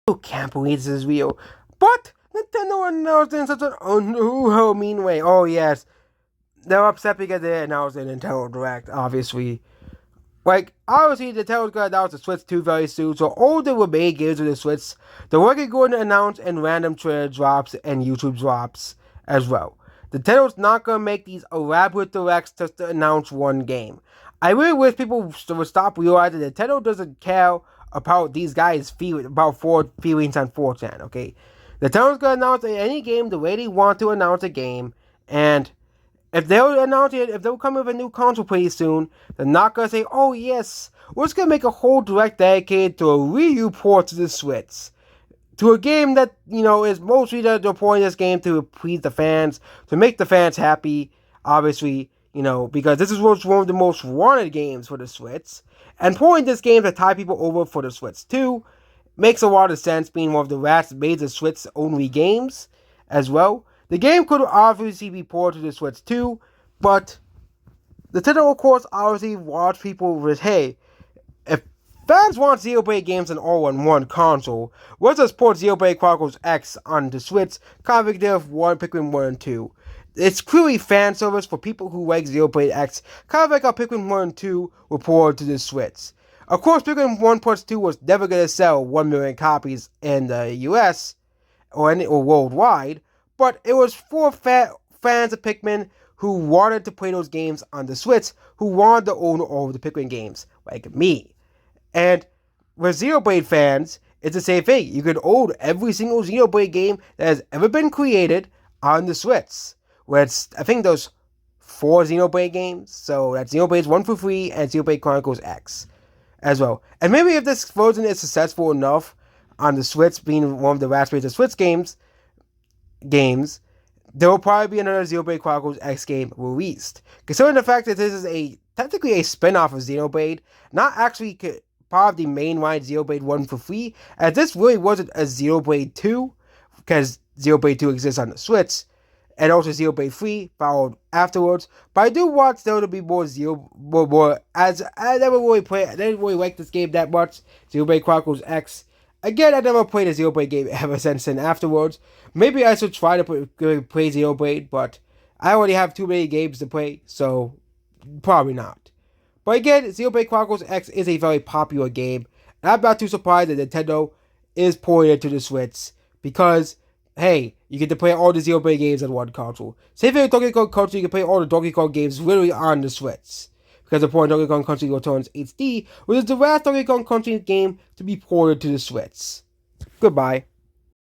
still can't believe this is real. But Nintendo announced in such an mean way. Oh yes, they're upset because they announced a Nintendo Direct, obviously. Obviously, Nintendo's gonna announce the Switch 2 very soon, so all the remaining games of the Switch, they're working going to announce in random trailer drops and YouTube drops as well. Nintendo's not gonna make these elaborate directs just to announce one game. I really wish people would stop realizing Nintendo doesn't care about these guys' feelings, about feelings on 4chan, okay? Nintendo's gonna announce any game the way they want to announce a game, and if they'll announce it, if they'll come with a new console pretty soon, they're not gonna say, "Oh yes, we're just gonna make a whole direct dedicated to a Wii U port to the Switch, to a game that is mostly the point of this game to please the fans, to make the fans happy. Obviously, because this is one of the most wanted games for the Switch, and porting this game to tie people over for the Switch too makes a lot of sense, being one of the last major Switch only games as well." The game could obviously be ported to the Switch too, but Nintendo, of course, obviously wants people with, hey, if fans want Xenoblade games on all-in-one console, let's just port Xenoblade Chronicles X on the Switch, kind of like Pikmin 1 and 2. It's clearly fan service for people who like Xenoblade X, kind of like how Pikmin 1 and 2 were ported to the Switch. Of course, Pikmin 1 plus 2 was never going to sell 1 million copies in the US or worldwide, but it was for fans of Pikmin who wanted to play those games on the Switch, who wanted to own all of the Pikmin games, like me. And with Xenoblade fans, it's the same thing. You can own every single Xenoblade game that has ever been created on the Switch. I think there's 4 Xenoblade games, so that's Xenoblade 1 for free and Xenoblade Chronicles X as well. And maybe if this version is successful enough on the Switch, being one of the last major Switch games, there will probably be another Xenoblade Chronicles X game released. Considering the fact that this is technically a spin-off of Xenoblade, not actually part of the mainline Xenoblade 1 for free, as this really wasn't a Xenoblade 2, because Xenoblade 2 exists on the Switch, and also Xenoblade 3 followed afterwards. But I do want there to be more as I didn't really like this game that much, Xenoblade Chronicles X. Again, I never played a Xenoblade game ever since then afterwards. Maybe I should try to play Xenoblade, but I already have too many games to play, so probably not. But again, Xenoblade Chronicles X is a very popular game, and I'm not too surprised that Nintendo is porting it to the Switch, because, hey, you get to play all the Xenoblade games on one console. Same thing with Donkey Kong Country, you can play all the Donkey Kong games literally on the Switch, because the point Donkey Kong Country Returns HD, which is the last Donkey Kong Country game to be ported to the Switch. Goodbye.